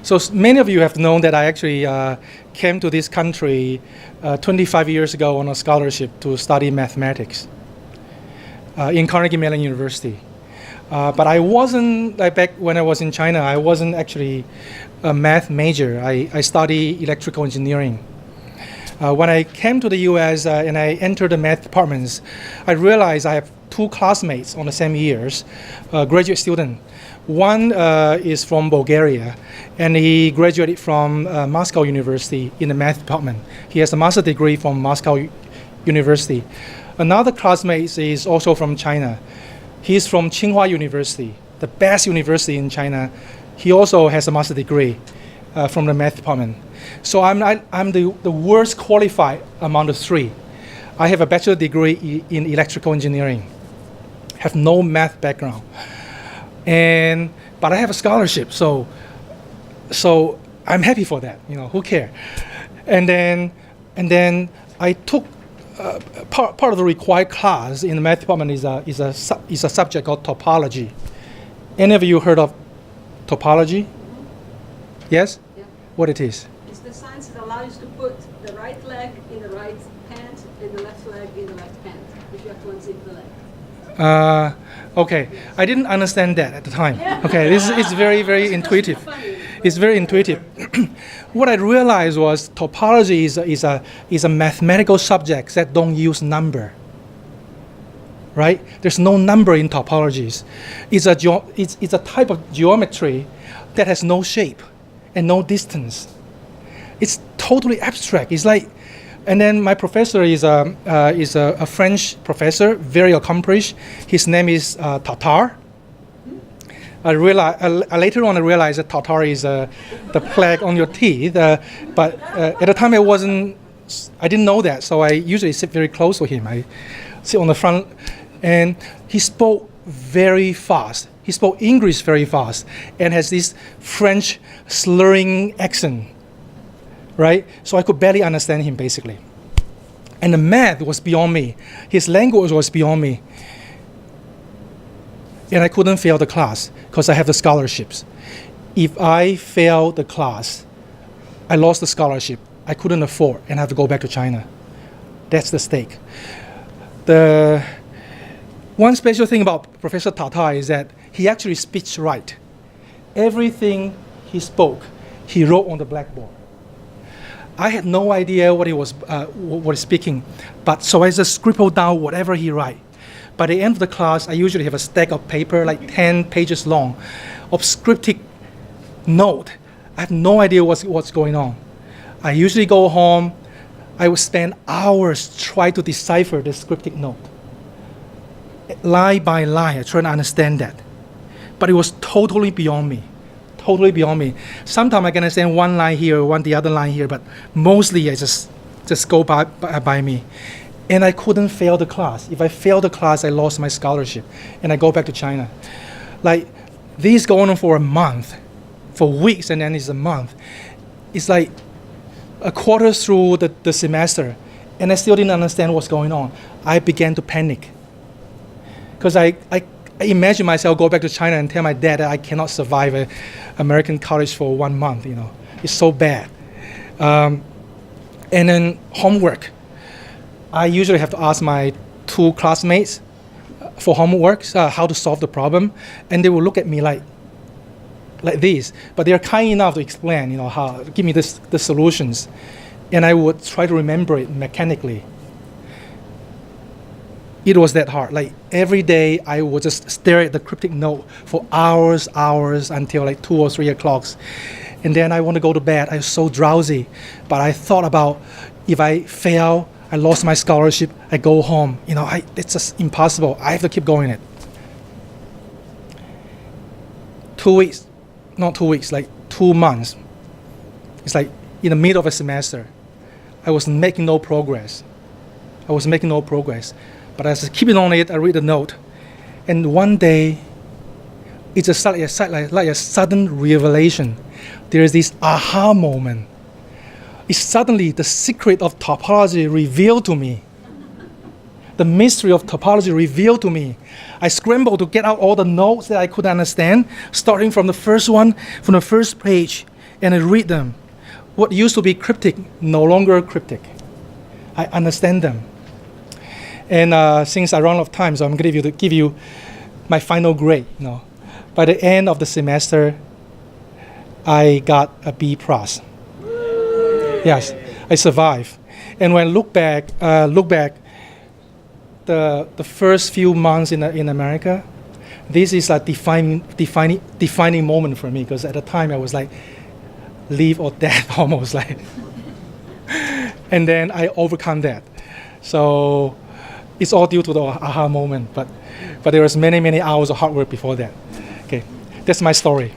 So many of you have known that I actually came to this country 25 years ago on a scholarship to study mathematics in Carnegie Mellon University. But I wasn't, like back when I was in China, I wasn't actually a math major. I studied electrical engineering. When I came to the US and I entered the math departments, I realized I have two classmates on the same years, graduate student. One is from Bulgaria, and he graduated from Moscow University in the math department. He has a master's degree from Moscow University. Another classmate is also from China. He's from Tsinghua University, the best university in China. He also has a master's degree from the math department. So I'm the worst qualified among the three. I have a bachelor degree in electrical engineering, have no math background, but I have a scholarship. So I'm happy for that. Who cares? And then I took part of the required class in the math department is a subject called topology. Any of you heard of topology? Yes? Yeah. What it is? It's the science that allows you to put the right leg in the right pant and the left leg in the left pant if you have to unzip the leg. Okay, I didn't understand that at the time. Okay, it's very, very intuitive. It's very intuitive. What I realized was topology is a mathematical subject that don't use number. Right? There's no number in topologies. It's a type of geometry that has no shape and no distance. It's totally abstract. It's like, and then my professor is a French professor, very accomplished. His name is Tatar. Later on I realized that Tatar is the plaque on your teeth, but at the time I didn't know that, so I usually sit very close to him. I sit on the front, and he spoke very fast. He spoke English very fast and has this French slurring accent, right? So I could barely understand him basically. And the math was beyond me. His language was beyond me. And I couldn't fail the class because I have the scholarships. If I failed the class, I lost the scholarship. I couldn't afford and I have to go back to China. That's the stake. The one special thing about Professor Tatar is that he actually speaks right. Everything he spoke, he wrote on the blackboard. I had no idea what he was speaking, but so I just scribbled down whatever he write. By the end of the class, I usually have a stack of paper, like 10 pages long, of scriptic note. I have no idea what's going on. I usually go home. I would spend hours trying to decipher the scriptic note. Line by line, I try to understand that. But it was totally beyond me. Totally beyond me. Sometimes I can understand one line here, the other line here, but mostly I just go by me. And I couldn't fail the class. If I failed the class, I lost my scholarship, and I go back to China. Like, this going on for a month, for weeks, and then it's a month. It's like a quarter through the semester, and I still didn't understand what's going on. I began to panic. Because I imagine myself go back to China and tell my dad that I cannot survive an American college for 1 month, It's so bad. And then homework. I usually have to ask my two classmates for homework, how to solve the problem, and they will look at me like this. But they are kind enough to explain, how give me the solutions, and I would try to remember it mechanically. It was that hard. Like every day, I would just stare at the cryptic note for hours until like 2 or 3 o'clock, and then I want to go to bed. I was so drowsy, but I thought about if I fail, I lost my scholarship, I go home. It's just impossible. I have to keep going it. 2 weeks, not 2 weeks, like 2 months. It's like in the middle of a semester. I was making no progress. But as I keep on it, I read the note. And one day, it's like a sudden revelation. There is this aha moment. It's suddenly the secret of topology revealed to me. The mystery of topology revealed to me. I scrambled to get out all the notes that I could understand, starting from the first one, from the first page. and I read them. What used to be cryptic, no longer cryptic. I understand them. And since I run out of time, so I'm going to give you my final grade. By the end of the semester, I got a B+. Yes, I survived. And when I look back, the first few months in America, this is a defining moment for me, because at the time I was like, live or death almost like. And then I overcome that. So it's all due to the aha moment, but there was many hours of hard work before that. Okay, that's my story.